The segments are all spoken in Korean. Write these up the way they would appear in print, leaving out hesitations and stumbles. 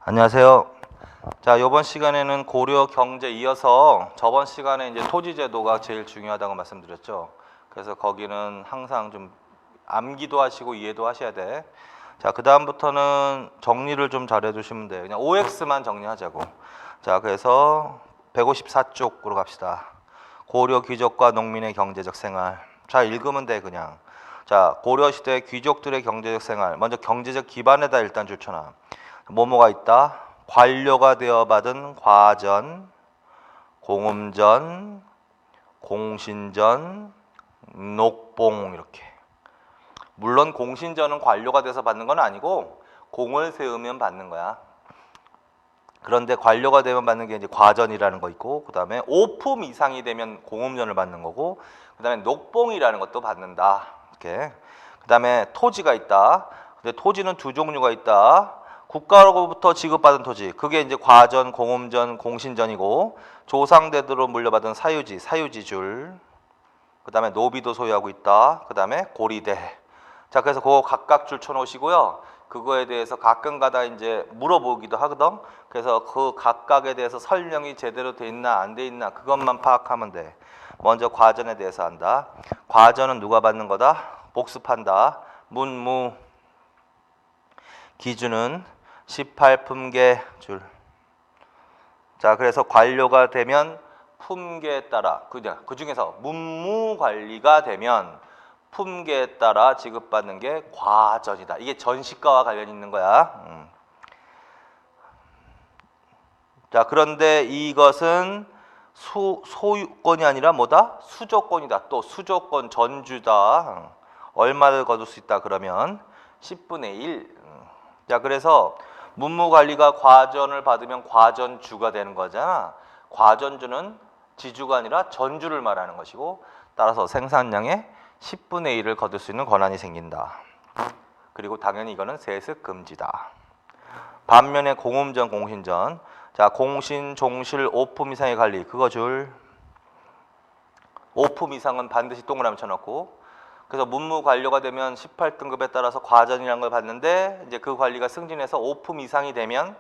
안녕하세요. 자, 이번 시간에는 고려 경제 이어서 저번 시간에 이제 토지 제도가 제일 중요하다고 말씀드렸죠. 그래서 거기는 항상 좀 암기도 하시고 이해도 하셔야 돼. 자, 그 다음부터는 정리를 좀 잘해 주시면 돼요. 그냥 OX만 정리하자고. 자, 그래서 154쪽으로 갑시다. 고려 귀족과 농민의 경제적 생활. 잘 읽으면 돼, 그냥. 자, 고려시대 귀족들의 경제적 생활. 먼저 경제적 기반에다 일단 줄쳐놔. 뭐뭐가 있다? 관료가 되어 받은 과전, 공음전, 공신전, 녹봉 이렇게. 물론 공신전은 관료가 돼서 받는 건 아니고 공을 세우면 받는 거야. 그런데 관료가 되면 받는 게 이제 과전이라는 거 있고, 그 다음에 오품 이상이 되면 공음전을 받는 거고, 그 다음에 녹봉이라는 것도 받는다. 이렇게. 그 다음에 토지가 있다. 근데 토지는 두 종류가 있다. 국가로부터 지급받은 토지, 그게 이제 과전, 공음전, 공신전이고, 조상대대로 물려받은 사유지, 사유지줄. 그 다음에 노비도 소유하고 있다. 그 다음에 고리대. 자, 그래서 그거 각각 줄 쳐놓으시고요. 그거에 대해서 가끔가다 이제 물어보기도 하거든. 그래서 그 각각에 대해서 설명이 제대로 돼 있나 안 돼 있나 그것만 파악하면 돼. 먼저 과전에 대해서 한다. 과전은 누가 받는 거다? 복습한다. 문무. 기준은 18품계 줄. 자, 그래서 관료가 되면 품계에 따라 그 중에서 문무관리가 되면 품계에 따라 지급받는 게 과전이다. 이게 전시가와 관련이 있는 거야. 자, 그런데 이것은 소유권이 아니라 뭐다? 수조권이다. 또 수조권 전주다. 얼마를 거둘 수 있다 그러면 10분의 1. 자, 그래서 문무관리가 과전을 받으면 과전주가 되는 거잖아. 과전주는 지주가 아니라 전주를 말하는 것이고, 따라서 생산량의 10분의 1을 거둘 수 있는 권한이 생긴다. 그리고 당연히 이거는 세습 금지다. 반면에 공음전, 공신전. 자, 공신, 종실, 오품 이상의 관리. 그거 줄. 오품 이상은 반드시 동그라미 쳐놓고, 그래서 문무관료가 되면 18등급에 따라서 과전이라는 걸 받는데, 이제 그 관리가 승진해서 오품 이상이 되면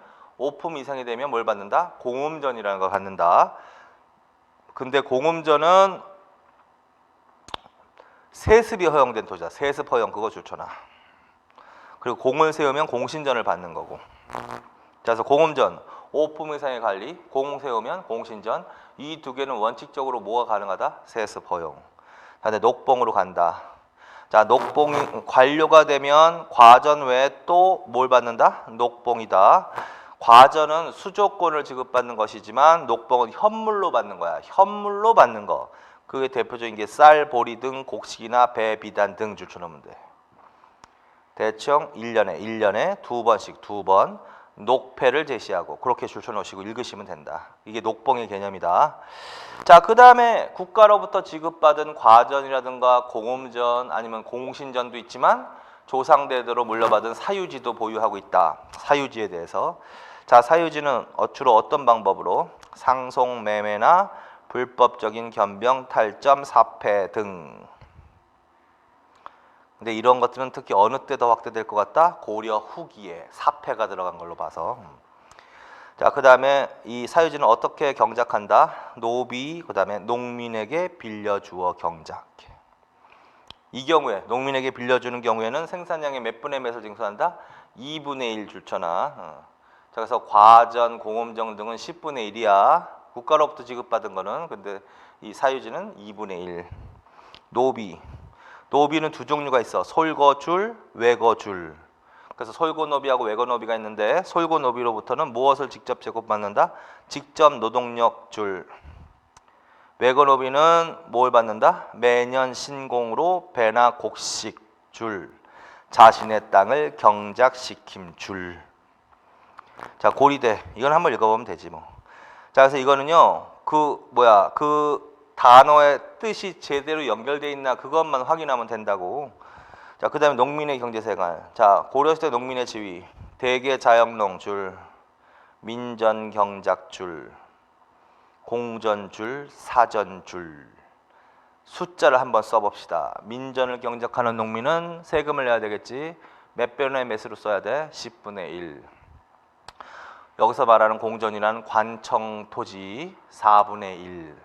뭘 받는다? 공음전이라는 걸 받는다. 근데 공음전은 세습이 허용된 토지다. 세습 허용 그거 줄쳐놔. 그리고 공을 세우면 공신전을 받는 거고. 자, 그래서 공음전 오품 이상의 관리, 공 세우면 공신전. 이 두 개는 원칙적으로 뭐가 가능하다? 세습 허용. 근데 녹봉으로 간다. 자, 녹봉이 관료가 되면 과전 외에 또 뭘 받는다? 녹봉이다. 과전은 수조권을 지급받는 것이지만 녹봉은 현물로 받는 거야. 현물로 받는 거. 그게 대표적인 게 쌀, 보리 등 곡식이나 배, 비단 등 줄쳐놓으면 돼. 대충 1년에 두 번씩 두 번 녹패를 제시하고 그렇게 줄쳐놓으시고 읽으시면 된다. 이게 녹봉의 개념이다. 자, 그 다음에 국가로부터 지급받은 과전이라든가 공음전 아니면 공신전도 있지만 조상대대로 물려받은 사유지도 보유하고 있다. 사유지에 대해서. 자, 사유지는 주로 어떤 방법으로? 상속 매매나 불법적인 겸병, 탈점, 사패 등. 근데 이런 것들은 특히 어느 때 더 확대될 것 같다? 고려 후기에 사패가 들어간 걸로 봐서. 자, 그 다음에 이 사유지는 어떻게 경작한다? 노비, 그 다음에 농민에게 빌려주어 경작. 이 경우에 농민에게 빌려주는 경우에는 생산량의 몇 분의 몇을 징수한다? 2분의 1 줄쳐놔. 자, 그래서 과전, 공음정 등은 10분의 1이야. 국가로부터 지급받은 거는. 근데 이 사유지는 2분의 1. 노비. 노비는 두 종류가 있어. 솔거줄, 외거줄. 그래서 솔고노비하고 외거노비가 있는데 솔고노비로부터는 무엇을 직접 제공받는다? 직접 노동력 줄. 외거노비는 뭘 받는다? 매년 신공으로 배나 곡식 줄. 자신의 땅을 경작시킴 줄. 자, 고리대. 이건 한번 읽어보면 되지 뭐. 자, 그래서 이거는요. 그 단어의 뜻이 제대로 연결되어 있나 그것만 확인하면 된다고. 자, 그 다음에 농민의 경제생활. 자, 고려시대 농민의 지위. 대개 자영농 줄, 민전경작 줄, 공전줄, 사전줄. 숫자를 한번 써봅시다. 민전을 경작하는 농민은 세금을 내야 되겠지. 몇 분의 몇으로 써야 돼? 10분의 1. 여기서 말하는 공전이란 관청 토지 4분의 1.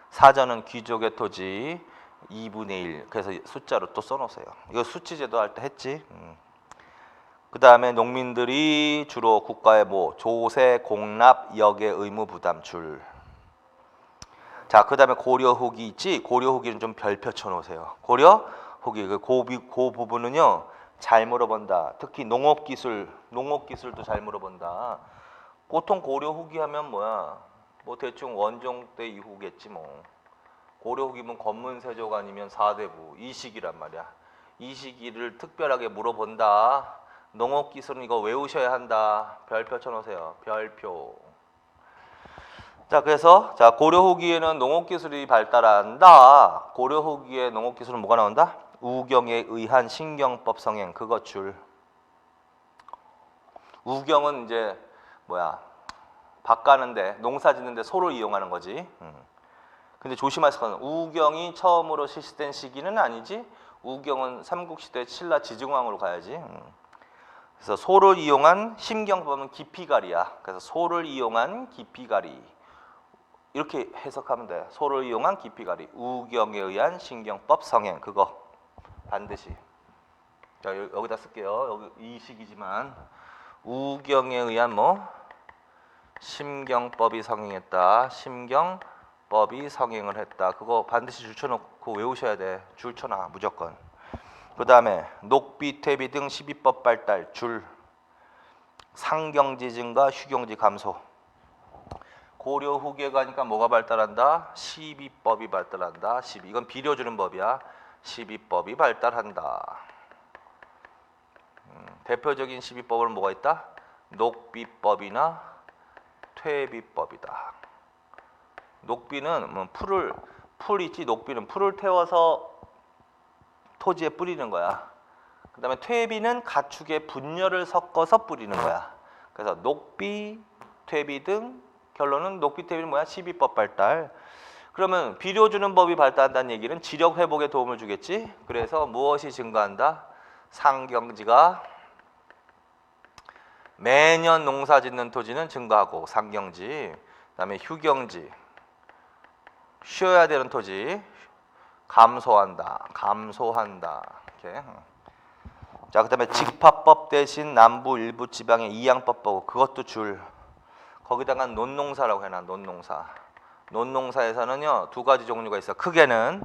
사전은 귀족의 토지 2분의 1. 그래서 숫자로 또 써놓으세요. 이거 수치제도 할 때 했지. 그 다음에 농민들이 주로 국가의 뭐 조세, 공납, 역의 의무 부담 줄. 자, 그 다음에 고려 후기 있지? 고려 후기는 좀 별표 쳐놓으세요. 고려 후기 그 부분은요 잘 물어본다. 특히 농업기술도 잘 물어본다. 보통 고려 후기 하면 뭐야? 뭐 대충 원종 때 이후겠지 뭐. 고려 후기면 권문세조가 아니면 사대부 이 시기란 말이야. 이 시기를 특별하게 물어본다. 농업기술은 이거 외우셔야 한다. 별표 쳐놓으세요. 별표. 자, 그래서 자 고려 후기에는 농업기술이 발달한다. 고려 후기에 농업기술은 뭐가 나온다? 우경에 의한 신경법 성행 그것 줄. 우경은 이제 뭐야? 밭 가는데 농사 짓는데 소를 이용하는 거지. 근데 조심하실 건 우경이 처음으로 실시된 시기는 아니지. 우경은 삼국시대 신라 지증왕으로 가야지. 그래서 소를 이용한 심경법은 기피가리야. 그래서 소를 이용한 기피가리 이렇게 해석하면 돼. 소를 이용한 기피가리 우경에 의한 신경법 성행 그거 반드시. 자 여기다 쓸게요. 여기 이 시기지만 우경에 의한 뭐 심경법이 성행했다. 심경법이 성행을 했다. 그거 반드시 줄쳐놓고 외우셔야 돼. 줄쳐놔 무조건. 그 다음에 녹비, 퇴비 등 12법 발달 줄. 상경지 증가, 휴경지 감소. 고려 후기에 가니까 뭐가 발달한다? 12법이 발달한다. 12. 이건 비료 주는 법이야. 12법이 발달한다. 대표적인 12법은 뭐가 있다? 녹비법이나 퇴비법이다. 녹비는 뭐 풀 있지. 녹비는 풀을 태워서 토지에 뿌리는 거야. 그 다음에 퇴비는 가축의 분열을 섞어서 뿌리는 거야. 그래서 녹비, 퇴비 등 결론은 녹비, 퇴비는 뭐야? 12법 발달. 그러면 비료 주는 법이 발달한다는 얘기는 지력 회복에 도움을 주겠지. 그래서 무엇이 증가한다? 상경지가 매년 농사 짓는 토지는 증가하고 상경지. 그다음에 휴경지 쉬어야 되는 토지 감소한다. 이렇게. 자, 그다음에 직파법 대신 남부 일부 지방의 이양법 보고 그것도 줄. 거기다가 논농사라고 해놔. 논농사. 논농사에서는요 두 가지 종류가 있어. 크게는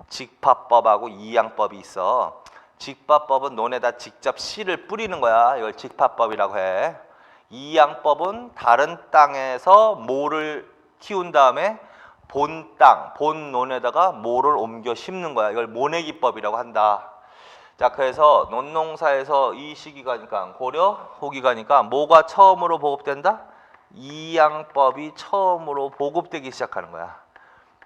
직파법하고 이양법이 있어. 직파법은 논에다 직접 씨를 뿌리는 거야. 이걸 직파법이라고 해. 이양법은 다른 땅에서 모를 키운 다음에 본 땅, 본 논에다가 모를 옮겨 심는 거야. 이걸 모내기법이라고 한다. 자, 그래서 논농사에서 이 시기가니까 고려 후기가니까 뭐가 처음으로 보급된다? 이양법이 처음으로 보급되기 시작하는 거야.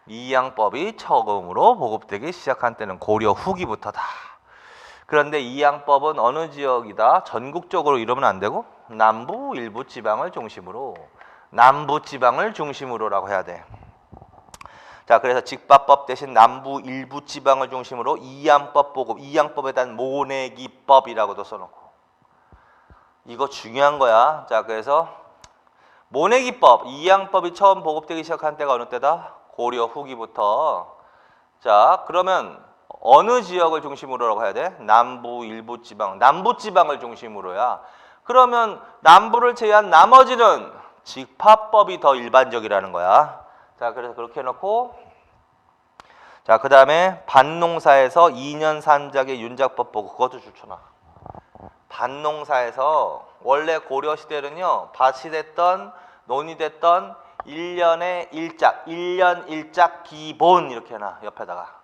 이양법이 처음으로 보급되기 시작한 때는 고려 후기부터다. 그런데 이양법은 어느 지역이다? 전국적으로 이러면 안 되고 남부 일부 지방을 중심으로 남부 지방을 중심으로라고 해야 돼. 자, 그래서 직파법 대신 남부 일부 지방을 중심으로 이양법 보급, 이양법에 대한 모내기법이라고도 써놓고. 이거 중요한 거야. 자, 그래서 모내기법, 이양법이 처음 보급되기 시작한 때가 어느 때다? 고려 후기부터. 자, 그러면 어느 지역을 중심으로라고 해야 돼? 남부 일부 지방, 남부 지방을 중심으로야. 그러면 남부를 제외한 나머지는 직파법이 더 일반적이라는 거야. 자, 그래서 그렇게 해놓고, 자, 그 다음에 밭농사에서 2년 산작의 윤작법 보고 그것도 줄쳐놔. 밭농사에서 원래 고려 시대는요 밭이 됐던 논이 됐던 1년에 1작, 1년 1작 기본 이렇게 해놔. 옆에다가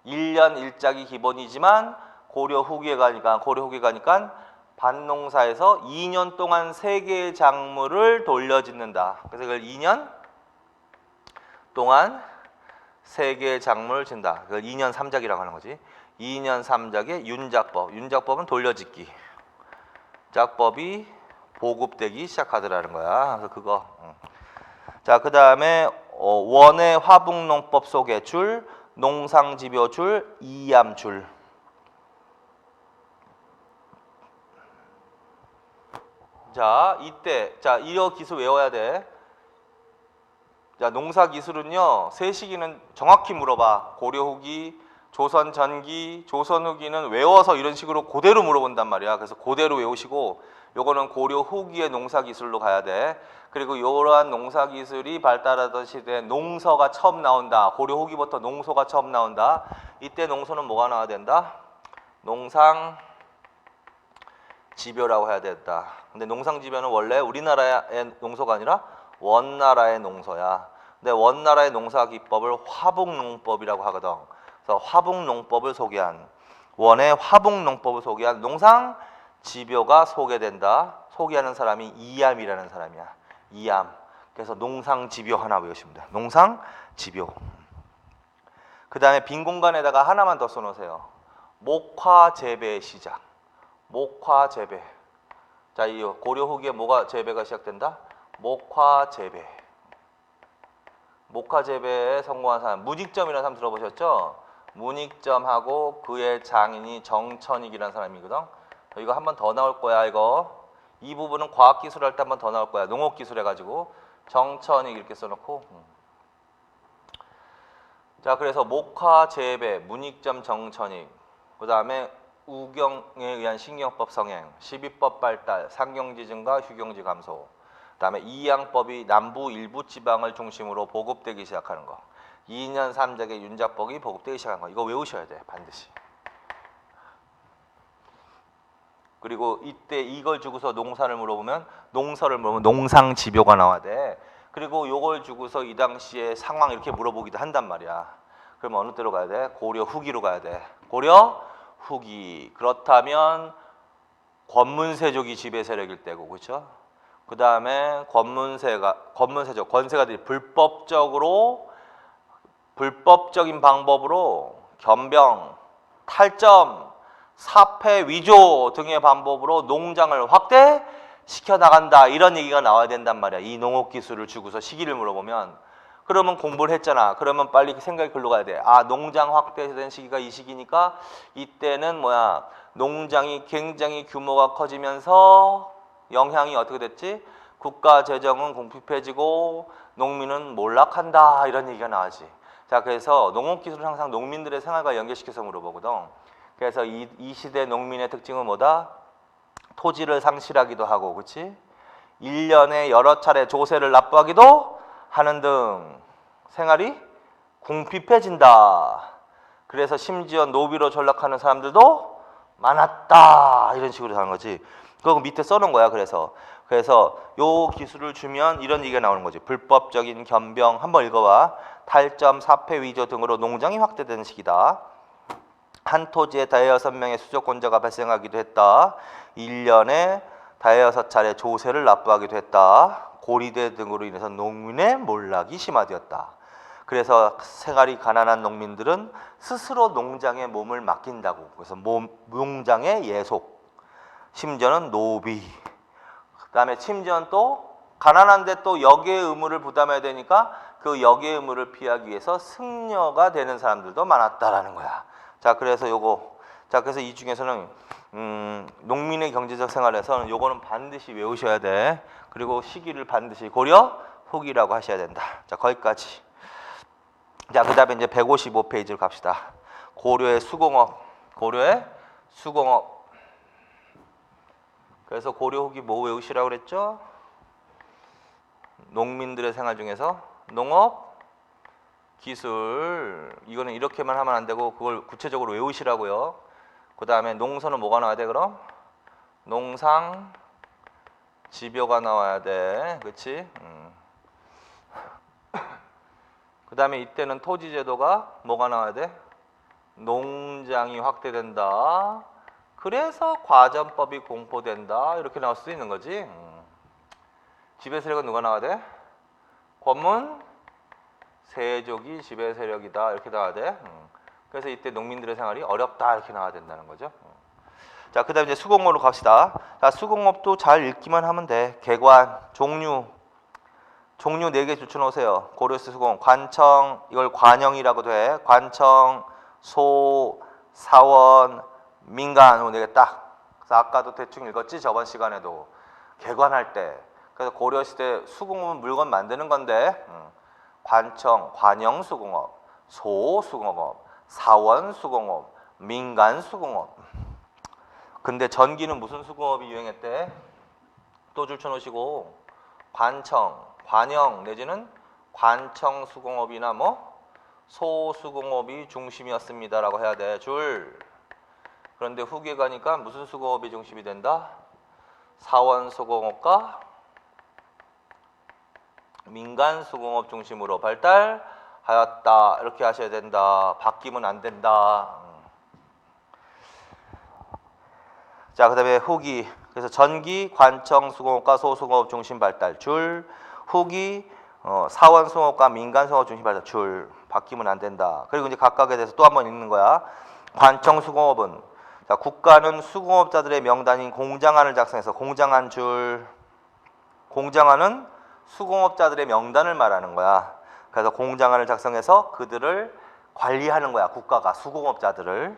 1년 1작이 기본이지만 고려 후기에 가니까 밭농사에서 2년 동안 3개의 작물을 돌려짓는다. 그래서 이걸 2년 동안 3개의 작물을 진다. 그걸 2년 3작이라고 하는 거지. 2년 3작의 윤작법. 윤작법은 돌려짓기. 작법이 보급되기 시작하더라는 거야. 그래서 그거. 자, 그 다음에 원의 화북농법 속의 줄, 농상지표 줄, 이암 줄. 자, 이때 자, 이 기술 외워야 돼. 자, 농사 기술은요. 세 시기는 정확히 물어봐. 고려 후기, 조선 전기, 조선 후기는 외워서 이런 식으로 그대로 물어본단 말이야. 그래서 그대로 외우시고 요거는 고려 후기의 농사 기술로 가야 돼. 그리고 이러한 농사 기술이 발달하던 시대에 농서가 처음 나온다. 고려 후기부터 농서가 처음 나온다. 이때 농서는 뭐가 나와야 된다? 농상 지벼라고 해야 된다. 근데 농상 지벼는 원래 우리나라의 농서가 아니라 원나라의 농서야. 근데 원나라의 농사 기법을 화북농법이라고 하거든. 그래서 화북농법을 소개한 원의 화북농법을 소개한 농상 지벼가 소개된다. 소개하는 사람이 이암이라는 사람이야. 이암. 그래서 농상지벼 하나 외우시면 돼요. 농상지벼. 그 다음에 빈 공간에다가 하나만 더 써놓으세요. 목화재배 시작. 목화재배. 자, 이 고려 후기에 뭐가 재배가 시작된다? 목화재배. 목화재배에 성공한 사람, 문익점이라는 사람 들어보셨죠? 문익점하고 그의 장인이 정천익이라는 사람이거든. 이거 한 번 더 나올 거야. 이거 이 부분은 과학기술 할 때 한 번 더 나올 거야. 농업기술 해가지고 정천익 이렇게 써놓고. 자, 그래서 목화재배, 문익점, 정천익, 그 다음에 우경에 의한 신경법 성행, 시비법 발달, 상경지 증가, 휴경지 감소, 그 다음에 이양법이 남부 일부 지방을 중심으로 보급되기 시작하는 거, 2년 3작의 윤작법이 보급되기 시작하는 거, 이거 외우셔야 돼 반드시. 그리고 이때 이걸 주고서 농사를 물어보면 농서를 물어보면 농상지벼가 나와야 돼. 그리고 요걸 주고서 이 당시에 상황 이렇게 물어보기도 한단 말이야. 그러면 어느 때로 가야 돼? 고려 후기로 가야 돼. 고려 후기. 그렇다면 권문세족이 지배 세력일 때고, 그렇죠? 그 다음에 권문세족, 권세가들이 불법적인 방법으로 겸병, 탈점, 사패, 위조 등의 방법으로 농장을 확대시켜 나간다. 이런 얘기가 나와야 된단 말이야. 이 농업기술을 주고서 시기를 물어보면. 그러면 공부를 했잖아. 그러면 빨리 생각이 글로 가야 돼. 아, 농장 확대된 시기가 이 시기니까 이때는 뭐야? 농장이 굉장히 규모가 커지면서 영향이 어떻게 됐지? 국가 재정은 궁핍해지고 농민은 몰락한다. 이런 얘기가 나오지. 자, 그래서 농업기술은 항상 농민들의 생활과 연결시켜서 물어보거든. 그래서 이 시대 농민의 특징은 뭐다? 토지를 상실하기도 하고, 그렇지? 1년에 여러 차례 조세를 납부하기도 하는 등 생활이 궁핍해진다. 그래서 심지어 노비로 전락하는 사람들도 많았다. 이런 식으로 하는 거지. 그거 밑에 써놓은 거야. 그래서 요 기술을 주면 이런 얘기가 나오는 거지. 불법적인 겸병, 한번 읽어봐. 탈점, 사패, 위조 등으로 농장이 확대되는 시기다. 한 토지에 다여섯 명의 수조권자가 발생하기도 했다. 1년에 다여섯 차례 조세를 납부하기도 했다. 고리대 등으로 인해서 농민의 몰락이 심화되었다. 그래서 생활이 가난한 농민들은 스스로 농장에 몸을 맡긴다고. 그래서 농장의 예속, 심지어는 노비, 그 다음에 심지어는 또 가난한데 또 역의 의무를 부담해야 되니까 그 역의 의무를 피하기 위해서 승려가 되는 사람들도 많았다라는 거야. 자, 그래서 그래서 이 중에서는 농민의 경제적 생활에서는 요거는 반드시 외우셔야 돼. 그리고 시기를 반드시 고려 후기라고 하셔야 된다. 자, 거기까지. 자, 그 다음에 이제 155페이지로 갑시다. 고려의 수공업. 그래서 고려 후기 뭐 외우시라고 그랬죠? 농민들의 생활 중에서 농업, 기술, 이거는 이렇게만 하면 안 되고 그걸 구체적으로 외우시라고요. 그 다음에 농서는 뭐가 나와야 돼 그럼? 농상 지벼가 나와야 돼. 그치? 그 다음에 이때는 토지제도가 뭐가 나와야 돼? 농장이 확대된다. 그래서 과전법이 공포된다. 이렇게 나올 수 있는 거지. 지배 세력은 누가 나와야 돼? 권문 세족이 지배 세력이다. 이렇게 나와야 돼. 그래서 이때 농민들의 생활이 어렵다. 이렇게 나와야 된다는 거죠. 자, 그 다음에 이제 수공업으로 갑시다. 자, 수공업도 잘 읽기만 하면 돼. 개관, 종류 4개 줄쳐놓으세요. 고려시 수공업, 관청, 이걸 관영이라고도 해. 관청, 소, 사원, 민간, 4개 딱. 그래서 아까도 대충 읽었지? 저번 시간에도. 개관할 때. 그래서 고려시대 수공업은 물건 만드는 건데 관청, 관영수공업, 소수공업, 사원수공업, 민간수공업. 근데 전기는 무슨 수공업이 유행했대? 또 줄쳐놓으시고 관청, 관영 내지는 관청수공업이나 뭐 소수공업이 중심이었습니다라고 해야 돼. 줄. 그런데 후기에 가니까 무슨 수공업이 중심이 된다? 사원수공업과 민간수공업 중심으로 발달하였다. 이렇게 하셔야 된다. 바뀌면 안 된다. 자, 그 다음에 후기. 그래서 전기, 관청, 수공업과 소수공업 중심 발달. 줄. 후기, 사원수공업과 민간수공업 중심 발달. 줄. 바뀌면 안 된다. 그리고 이제 각각에 대해서 또 한 번 읽는 거야. 관청 수공업은 자, 국가는 수공업자들의 명단인 공장안을 작성해서 공장안 줄. 공장안은 수공업자들의 명단을 말하는 거야. 그래서 공장안을 작성해서 그들을 관리하는 거야. 국가가 수공업자들을.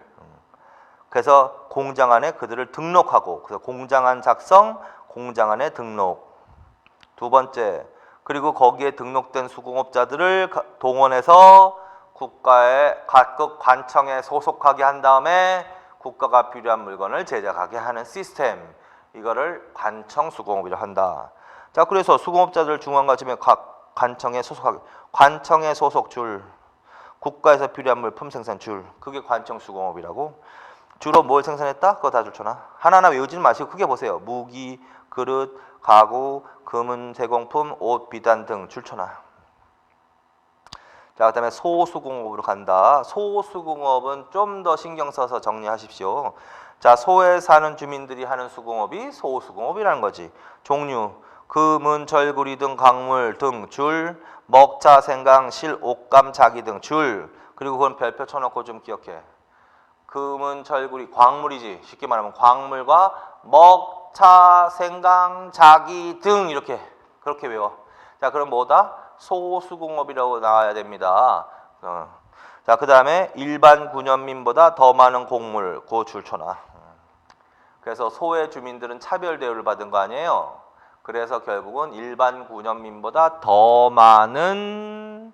그래서 공장안에 그들을 등록하고, 그래서 공장안 작성, 공장안에 등록. 두 번째, 그리고 거기에 등록된 수공업자들을 동원해서 국가의 각국 관청에 소속하게 한 다음에 국가가 필요한 물건을 제작하게 하는 시스템. 이거를 관청 수공업이라고 한다. 자, 그래서 수공업자들 중앙과점에 각 관청에 소속하게. 관청에 소속 줄. 국가에서 필요한 물품 생산 줄. 그게 관청 수공업이라고. 주로 뭘 생산했다? 그거 다 줄쳐놔. 하나하나 외우지는 마시고 크게 보세요. 무기, 그릇, 가구, 금은, 제공품, 옷, 비단 등 줄쳐놔. 자, 그 다음에 소수공업으로 간다. 소수공업은 좀 더 신경 써서 정리하십시오. 자, 소에 사는 주민들이 하는 수공업이 소수공업이라는 거지. 종류, 금은, 절구리 등 강물 등 줄, 먹자, 생강, 실, 옥감, 자기 등 줄. 그리고 그건 별표 쳐놓고 좀 기억해. 금은, 절구리, 광물이지. 쉽게 말하면 광물과 먹차, 생강, 자기 등 이렇게 그렇게 외워. 자, 그럼 뭐다? 소수공업이라고 나와야 됩니다. 자, 그 다음에 일반 군현민보다 더 많은 곡물, 그 줄쳐놔. 그래서 소의 주민들은 차별 대우를 받은 거 아니에요. 그래서 결국은 일반 군현민보다 더 많은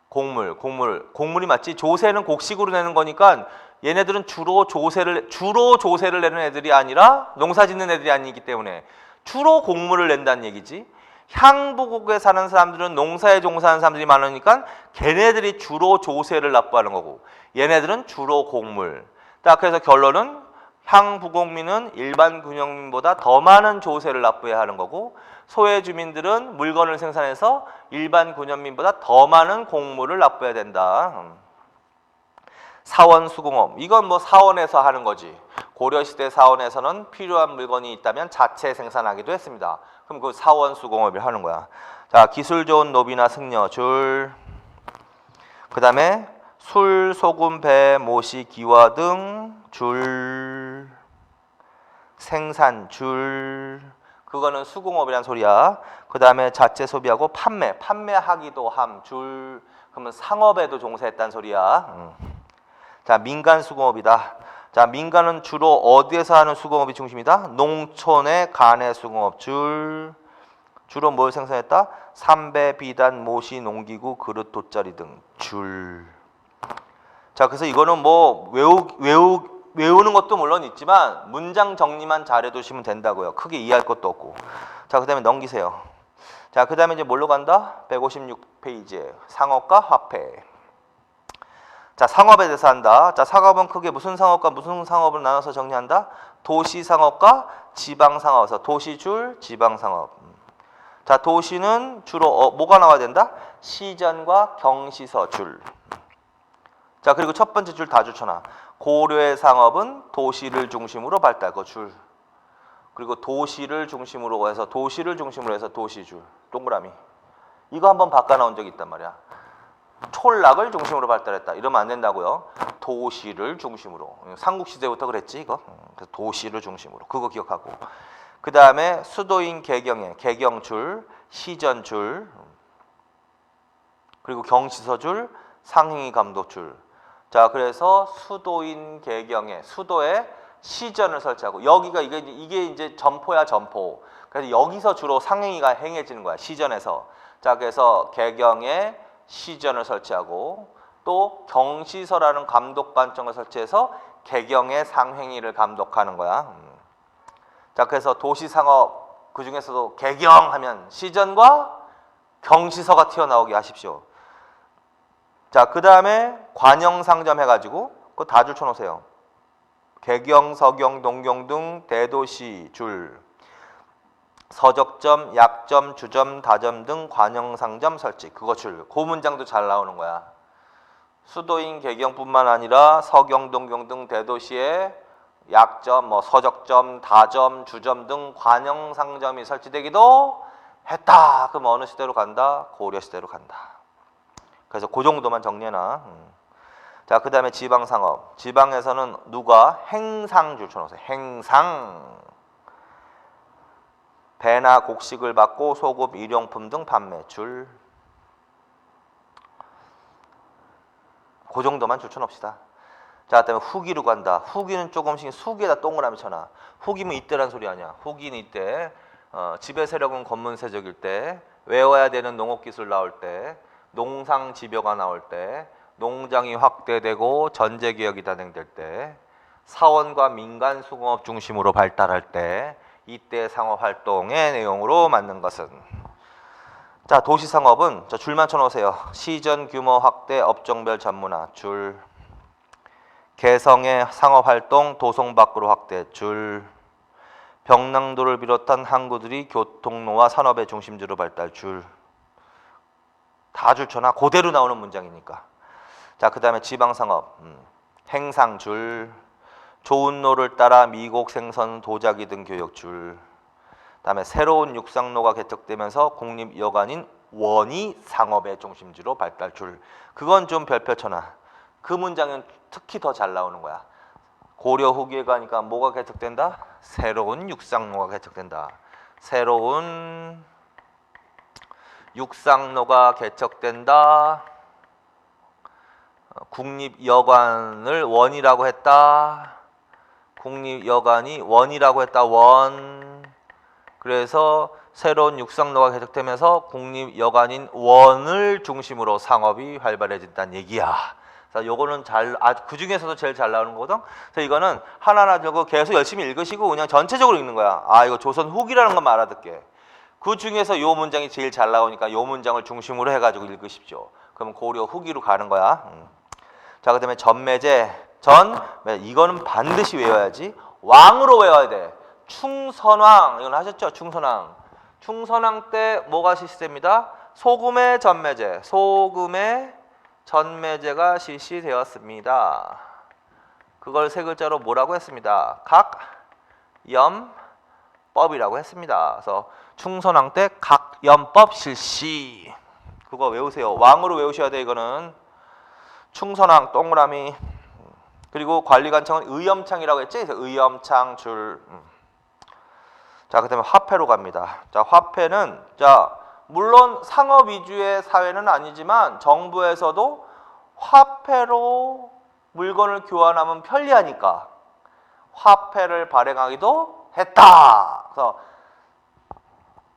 곡물이 맞지? 조세는 곡식으로 내는 거니까 얘네들은 주로 조세를 내는 애들이 아니라 농사 짓는 애들이 아니기 때문에 주로 곡물을 낸다는 얘기지. 향부국에 사는 사람들은 농사에 종사하는 사람들이 많으니까 걔네들이 주로 조세를 납부하는 거고 얘네들은 주로 곡물. 딱 그래서 결론은 향부국민은 일반 군영민보다 더 많은 조세를 납부해야 하는 거고 소의 주민들은 물건을 생산해서 일반 군현민보다 더 많은 곡물을 납부해야 된다. 사원수공업, 이건 뭐 사원에서 하는 거지. 고려시대 사원에서는 필요한 물건이 있다면 자체 생산하기도 했습니다. 그럼 그 사원수공업을 하는 거야. 자, 기술 좋은 노비나 승려 줄. 그 다음에 술, 소금, 배, 모시, 기와 등 줄. 생산 줄. 그거는 수공업이란 소리야. 그 다음에 자체 소비하고 판매하기도 함 줄. 그러면 상업에도 종사했단 소리야. 자, 민간 수공업이다. 자, 민간은 주로 어디에서 하는 수공업이 중심이다? 농촌의 간의 수공업 줄. 주로 뭘 생산했다? 삼배, 비단, 모시, 농기구, 그릇, 돗자리 등 줄. 자, 그래서 이거는 뭐 외우는 것도 물론 있지만 문장 정리만 잘해두시면 된다고요. 크게 이해할 것도 없고. 자, 그 다음에 넘기세요. 자, 그 다음에 이제 뭘로 간다? 156페이지에 상업과 화폐. 자, 상업에 대해서 한다. 자, 상업은 크게 무슨 상업과 무슨 상업을 나눠서 정리한다? 도시상업과 지방상업에서 도시줄, 지방상업. 자, 도시는 주로 뭐가 나와야 된다? 시전과 경시서 줄. 자, 그리고 첫 번째 줄 다 줄쳐놔. 고려의 상업은 도시를 중심으로 발달, 그 줄. 그리고 도시를 중심으로 해서 도시줄, 동그라미. 이거 한번 바꿔 나온 적이 있단 말이야. 촌락을 중심으로 발달했다. 이러면 안 된다고요. 도시를 중심으로. 삼국시대부터 그랬지 이거. 그래서 도시를 중심으로. 그거 기억하고. 그 다음에 수도인 개경에 개경줄, 시전줄, 그리고 경시서줄, 상행위 감독줄. 자, 그래서 수도인 개경에 수도에 시전을 설치하고 여기가 이게 이제 점포야 점포. 그래서 여기서 주로 상행위가 행해지는 거야 시전에서. 자 그래서 개경에 시전을 설치하고 또 경시서라는 감독관청을 설치해서 개경의 상행위를 감독하는 거야. 자 그래서 도시상업 그 중에서도 개경하면 시전과 경시서가 튀어나오게 하십시오. 자 그 다음에 관영상점 해가지고 그거 다 줄쳐놓으세요. 개경, 서경, 동경 등 대도시 줄 서적점, 약점, 주점, 다점 등 관영상점 설치 그거 줄. 그 문장도 잘 나오는 거야. 수도인 개경뿐만 아니라 서경, 동경 등 대도시에 약점, 서적점, 다점, 주점 등 관영상점이 설치되기도 했다. 그럼 어느 시대로 간다? 고려 시대로 간다. 그래서 그 정도만 정리해놔. 자, 그 다음에 지방상업. 지방에서는 누가 행상 줄쳐놓으세요. 행상. 배나 곡식을 받고 소급, 일용품 등 판매 줄. 그 정도만 줄쳐놓읍시다. 자, 그다음에 후기로 간다. 후기는 조금씩 수기에다 동그라미 쳐놔. 후기면 이때란 소리 아니야. 후기는 이때. 지배 세력은 권문세적일 때, 외워야 되는 농업기술 나올 때, 농상집여가 나올 때, 농장이 확대되고 전제개혁이 단행될 때, 사원과 민간 수공업 중심으로 발달할 때, 이때 상업활동의 내용으로 맞는 것은. 자, 도시상업은 저 줄만 쳐놓으세요. 시전 규모 확대 업종별 전문화 줄. 개성의 상업활동 도성 밖으로 확대 줄. 병랑도를 비롯한 항구들이 교통로와 산업의 중심지로 발달 줄. 다 줄쳐놔. 그대로 나오는 문장이니까. 자, 그 다음에 지방상업. 행상 줄. 좋은 노를 따라 미곡 생선 도자기 등 교육 줄. 다음에 새로운 육상로가 개척되면서 국립여관인 원이 상업의 중심지로 발달 줄. 그건 좀 별표 쳐놔. 그 문장은 특히 더 잘 나오는 거야. 고려 후기에 가니까 뭐가 개척된다? 새로운 육상로가 개척된다. 새로운 육상로가 개척된다. 국립여관을 원이라고 했다. 국립여관이 원이라고 했다. 원. 그래서 새로운 육상로가 개척되면서 국립여관인 원을 중심으로 상업이 활발해진다는 얘기야. 그래서 요거는 그 중에서도 제일 잘 나오는 거거든. 그래서 이거는 하나하나 적고 계속 열심히 읽으시고 그냥 전체적으로 읽는 거야. 아, 이거 조선 후기라는 것만 알아듣게. 그 중에서 요 문장이 제일 잘 나오니까 요 문장을 중심으로 해가지고 읽으십시오. 그럼 고려 후기로 가는 거야. 자, 그 다음에 전매제. 이거는 반드시 외워야지. 왕으로 외워야 돼. 충선왕. 이건 하셨죠? 충선왕. 충선왕 때 뭐가 실시됩니다? 소금의 전매제. 소금의 전매제가 실시되었습니다. 그걸 세 글자로 뭐라고 했습니다? 각염법이라고 했습니다. 그래서 충선왕 때 각염법 실시. 그거 외우세요. 왕으로 외우셔야 돼. 이거는 충선왕 동그라미. 그리고 관리관청은 의엄창이라고 했지? 그래서 의엄창 줄. 자, 그 다음에 화폐로 갑니다. 자, 화폐는 물론 상업 위주의 사회는 아니지만 정부에서도 화폐로 물건을 교환하면 편리하니까 화폐를 발행하기도 했다. 그래서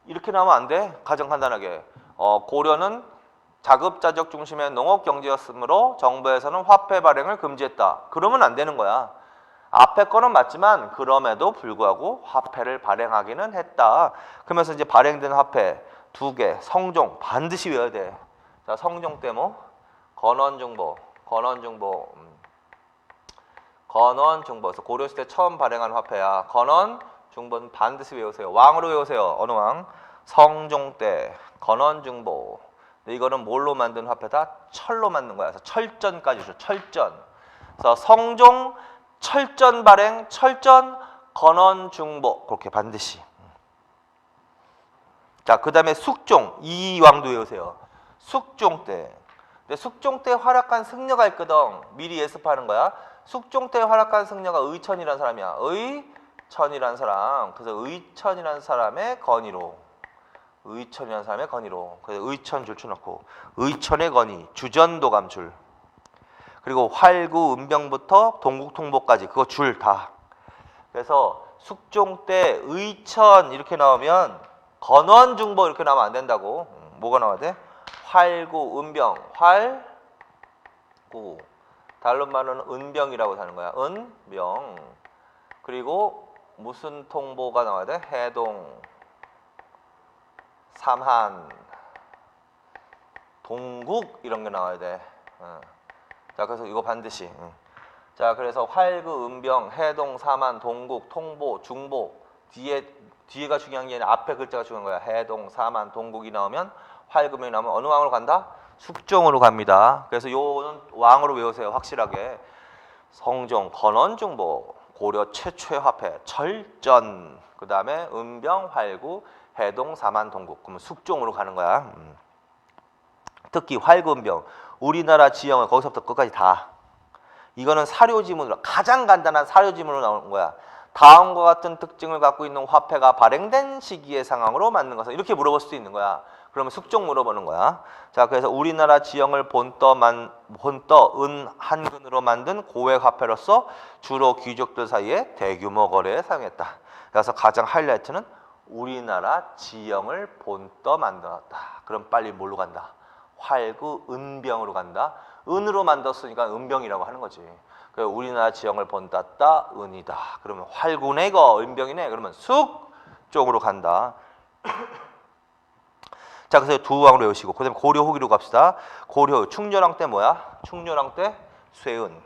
이렇게 나오면 안 돼. 가장 간단하게. 고려는 자급자족 중심의 농업 경제였으므로 정부에서는 화폐 발행을 금지했다. 그러면 안 되는 거야. 앞에 거는 맞지만 그럼에도 불구하고 화폐를 발행하기는 했다. 그러면서 이제 발행된 화폐 2개, 성종 반드시 외워야 돼. 자, 성종 때 뭐? 건원중보. 그래서 고려시대 처음 발행한 화폐야. 건원중보는 반드시 외우세요. 왕으로 외우세요. 어느 왕? 성종 때 건원중보. 근데 이거는 뭘로 만든 화폐다? 철로 만든 거야. 그래서 철전까지 줘. 철전. 그래서 성종 철전 발행, 철전 건원중보. 그렇게 반드시. 자, 그 다음에 숙종. 이 왕도 외우세요. 숙종 때. 근데 숙종 때 활약한 승려가 있거든. 미리 예습하는 거야. 숙종 때 활약한 승려가 의천이라는 사람이야. 의천이라는 사람. 그래서 의천이라는 사람의 건의로. 그래서 의천 줄 쳐놓고 의천의 건의, 주전도감 줄. 그리고 활구, 은병부터 동국통보까지 그거 줄 다. 그래서 숙종 때 의천 이렇게 나오면 건원중보 이렇게 나오면 안 된다고. 뭐가 나와야 돼? 활구, 은병, 활구. 달로 말하는 은병이라고 하는 거야. 은병. 그리고 무슨 통보가 나와야 돼? 해동, 삼한, 동국 이런 게 나와야 돼. 자, 그래서 이거 반드시. 자, 그래서 활구, 은병, 해동, 삼한, 동국, 통보, 중보. 뒤에가 중요한 게 아니라 앞에 글자가 중요한 거야. 해동, 삼한, 동국이 나오면 활구명이 나오면 어느 왕으로 간다? 숙종으로 갑니다. 그래서 요는 왕으로 외우세요. 확실하게. 성종, 건원중보, 고려 최초의 화폐, 철전. 그 다음에 은병, 활구, 해동, 삼한, 동국. 그러면 숙종으로 가는 거야. 특히 활구, 은병. 우리나라 지형을 거기서부터 끝까지 다. 이거는 사료지문으로 가장 간단한 사료지문으로 나오는 거야. 다음과 같은 특징을 갖고 있는 화폐가 발행된 시기의 상황으로 맞는 것은 이렇게 물어볼 수도 있는 거야. 그러면 숙종 물어보는 거야. 자, 그래서 우리나라 지형을 본떠 은 한근으로 만든 고액 화폐로서 주로 귀족들 사이에 대규모 거래에 사용했다. 그래서 가장 하이라이트는 우리나라 지형을 본떠 만들었다. 그럼 빨리 뭘로 간다? 활구, 은병으로 간다. 은으로 만들었으니까 은병이라고 하는 거지. 우리나라 지형을 본땄다, 은이다. 그러면 활구네 이거, 은병이네. 그러면 숙종으로 간다. 자, 그래서 두 왕으로 외우시고, 그 다음에 고려 후기로 갑시다. 고려 충렬왕 때 뭐야? 충렬왕 때 쇠은.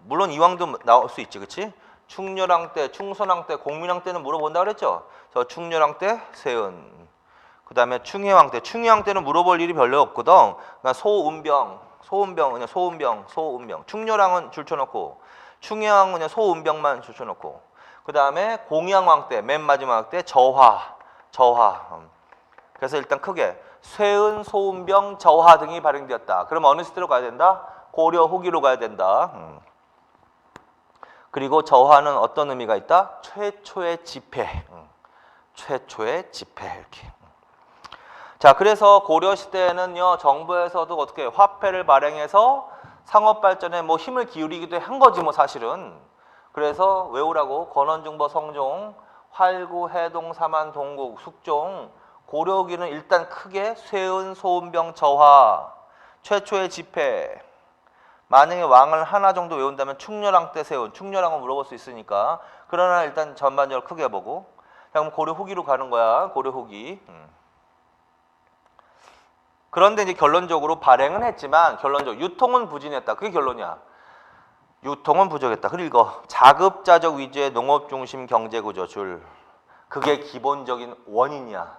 물론 이 왕도 나올 수 있지, 그렇지? 충렬왕 때, 충선왕 때, 공민왕 때는 물어본다 그랬죠? 저 충렬왕 때 쇠은. 그 다음에 충혜왕 때, 충혜왕 때는 물어볼 일이 별로 없거든. 그러니까 소은병, 그냥 소은병. 충렬왕은 줄쳐놓고, 충혜왕은 그냥 소은병만 줄쳐놓고. 그 다음에 공양왕 때, 맨 마지막 때 저하. 그래서 일단 크게 쇠은, 소은병, 저하 등이 발행되었다. 그럼 어느 시대로 가야 된다? 고려 후기로 가야 된다. 그리고 저하는 어떤 의미가 있다? 최초의 지폐. 최초의 지폐 이렇게. 자, 그래서 고려 시대에는요, 정부에서도 어떻게 화폐를 발행해서 상업 발전에 뭐 힘을 기울이기도 한 거지 뭐 사실은. 그래서 외우라고 건원중보, 성종, 활구, 해동, 삼한, 동국, 숙종. 고려 후기는 일단 크게 쇠은, 소은병, 저하, 최초의 지폐. 만약에 왕을 하나 정도 외운다면 충렬왕 때 세운, 충렬왕은 물어볼 수 있으니까. 그러나 일단 전반적으로 크게 보고. 자, 그럼 고려 후기로 가는 거야. 고려 후기. 그런데 이제 결론적으로 발행은 했지만 결론적으로 유통은 부진했다. 그게 결론이야. 유통은 부족했다. 그리고 자급자족 위주의 농업 중심 경제 구조 줄. 그게 기본적인 원인이야.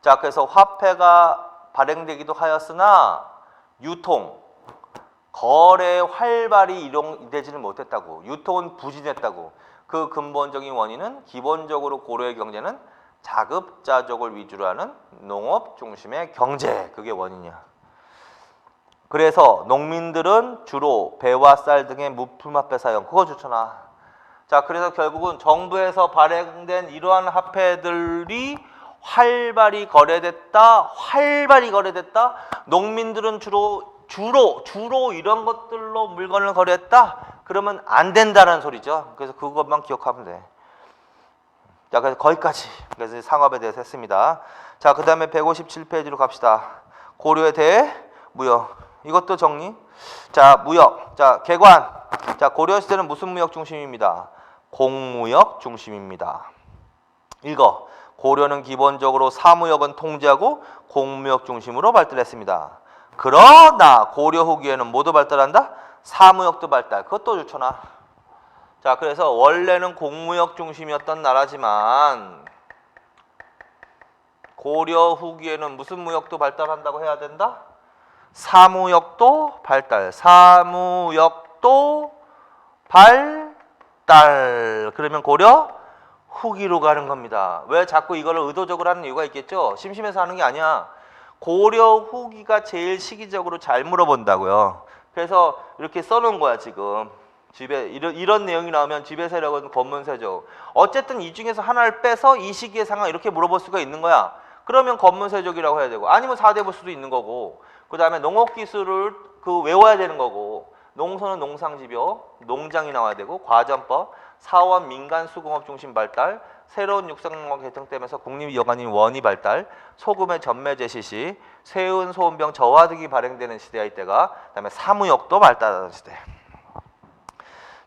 자, 그래서 화폐가 발행되기도 하였으나 유통, 거래 활발히 이루어지는 못했다고. 유통은 부진했다고. 그 근본적인 원인은 기본적으로 고려의 경제는 자급자족을 위주로 하는 농업 중심의 경제, 그게 원인이야. 그래서 농민들은 주로 배와 쌀 등의 무품화폐 사용, 그거 좋잖아. 자, 그래서 결국은 정부에서 발행된 이러한 화폐들이 활발히 거래됐다. 농민들은 주로 이런 것들로 물건을 거래했다. 그러면 안 된다는 소리죠. 그래서 그것만 기억하면 돼. 자, 그래서 거기까지. 그래서 상업에 대해서 했습니다. 자, 그 다음에 157페이지로 갑시다. 고려에 대해 무역. 이것도 정리. 자, 무역. 자, 개관. 자, 고려 시대는 무슨 무역 중심입니다? 공무역 중심입니다. 읽어. 고려는 기본적으로 사무역은 통제하고 공무역 중심으로 발달했습니다. 그러나 고려 후기에는 모두 발달한다? 사무역도 발달. 그것도 좋잖아. 자, 그래서 원래는 공무역 중심이었던 나라지만 고려 후기에는 무슨 무역도 발달한다고 해야 된다? 사무역도 발달. 그러면 고려 후기로 가는 겁니다. 왜 자꾸 이거를 의도적으로 하는 이유가 있겠죠? 심심해서 하는 게 아니야. 고려 후기가 제일 시기적으로 잘 물어본다고요. 그래서 이렇게 써놓은 거야 지금. 집에 이런 내용이 나오면 지배 세력은 권문세족. 어쨌든 이 중에서 하나를 빼서 이 시기의 상황 이렇게 물어볼 수가 있는 거야. 그러면 권문세족이라고 해야 되고, 아니면 사대볼 수도 있는 거고, 그 다음에 농업기술을 외워야 되는 거고, 농소는 농상집요, 농장이 나와야 되고 과전법, 사원 민간 수공업 중심 발달, 새로운 육상농업 개통되면서 국립여관인 원이 발달, 소금의 전매제 실시, 세운 소음병 저하 등이 발행되는 시대야 이때가. 그다음에 사무역도 발달하는 시대.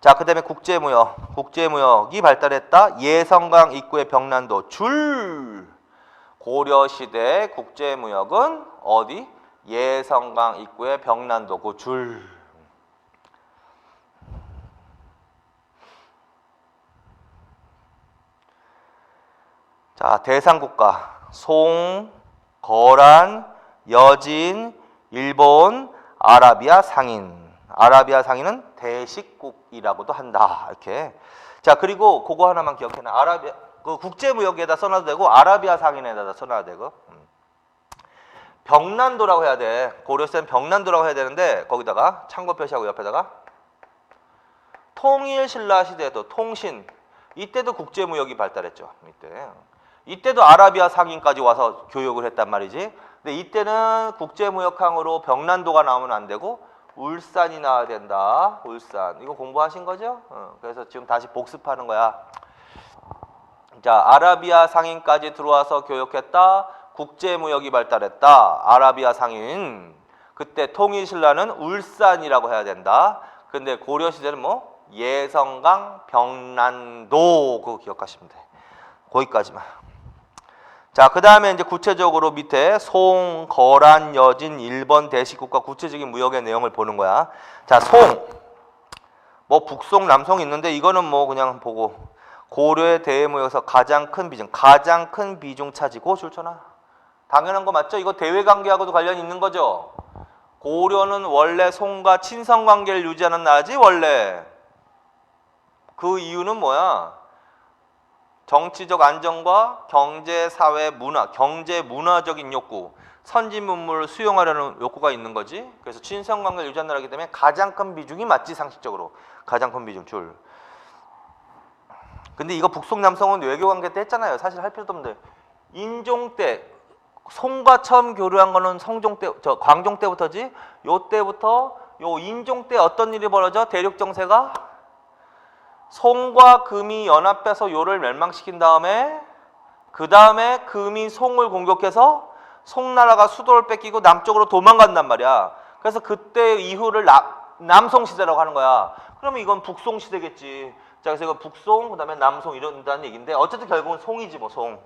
자, 그다음에 국제무역이 발달했다. 예성강 입구의 벽난도 줄. 고려 시대 국제무역은 어디? 예성강 입구의 벽난도 그 줄. 자, 대상국가 송, 거란, 여진, 일본, 아라비아 상인. 아라비아 상인은 대식국이라고도 한다. 이렇게. 자, 그리고 그거 하나만 기억해놔. 아라비아 그 국제무역에다 써놔도 되고 아라비아 상인에다 써놔도 되고. 벽난도라고 해야 돼. 고려시대는 벽난도라고 해야 되는데 거기다가 참고 표시하고 옆에다가 통일신라 시대에도 통신. 이때도 국제무역이 발달했죠. 이때도 아라비아 상인까지 와서 교육을 했단 말이지. 근데 이때는 국제무역항으로 벽난도가 나오면 안 되고 울산이 나와야 된다. 울산. 이거 공부하신 거죠? 그래서 지금 다시 복습하는 거야. 자, 아라비아 상인까지 들어와서 교육했다. 국제무역이 발달했다. 아라비아 상인. 그때 통일신라는 울산이라고 해야 된다. 근데 고려시대는 뭐? 예성강, 벽난도. 그거 기억하시면 돼. 거기까지만. 자, 그 다음에 이제 구체적으로 밑에 송, 거란, 여진, 일본, 대식국가 구체적인 무역의 내용을 보는 거야. 자, 송. 뭐 북송, 남송 있는데 이거는 뭐 그냥 보고 고려의 대외무역에서 가장 큰 비중 차지고 출처나. 당연한 거 맞죠? 이거 대외관계하고도 관련이 있는 거죠. 고려는 원래 송과 친선관계를 유지하는 나라지 원래. 그 이유는 뭐야? 정치적 안정과 경제, 사회, 문화, 경제, 문화적인 욕구, 선진 문물을 수용하려는 욕구가 있는 거지. 그래서 친선관계를 유지하는 나라이기 때문에 가장 큰 비중이 맞지 상식적으로. 가장 큰 비중 줄. 근데 이거 북송 남송은 외교관계 때 했잖아요. 사실 할 필요도 없는데 인종 때 송과 처음 교류한 거는 성종 때, 광종 때부터지. 요 때부터 요 인종 때 어떤 일이 벌어져? 대륙 정세가 송과 금이 연합해서 요를 멸망시킨 다음에 그 다음에 금이 송을 공격해서 송나라가 수도를 뺏기고 남쪽으로 도망간단 말이야. 그래서 그때 이후를 남송 시대라고 하는 거야. 그러면 이건 북송 시대겠지. 자, 그래서 이건 북송, 그 다음에 남송 이런다는 얘기인데 어쨌든 결국은 송이지 뭐. 송.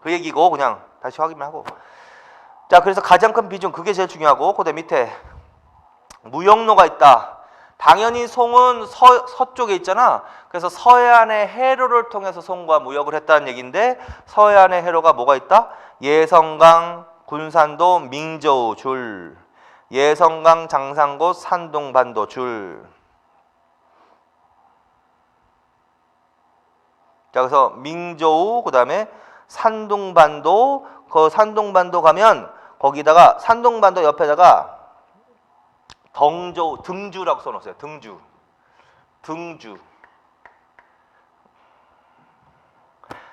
그 얘기고 그냥 다시 확인만 하고. 자, 그래서 가장 큰 비중 그게 제일 중요하고 그 다음 밑에 무역로가 있다. 당연히 송은 서쪽에 있잖아. 그래서 서해안의 해로를 통해서 송과 무역을 했다는 얘기인데 서해안의 해로가 뭐가 있다? 예성강, 군산도, 민저우 줄. 예성강, 장산곳, 산둥반도 줄. 자, 그래서 민저우 그다음에 산둥반도. 그 산둥반도 가면 거기다가 산둥반도 옆에다가 등주라고 써놓으세요. 등주.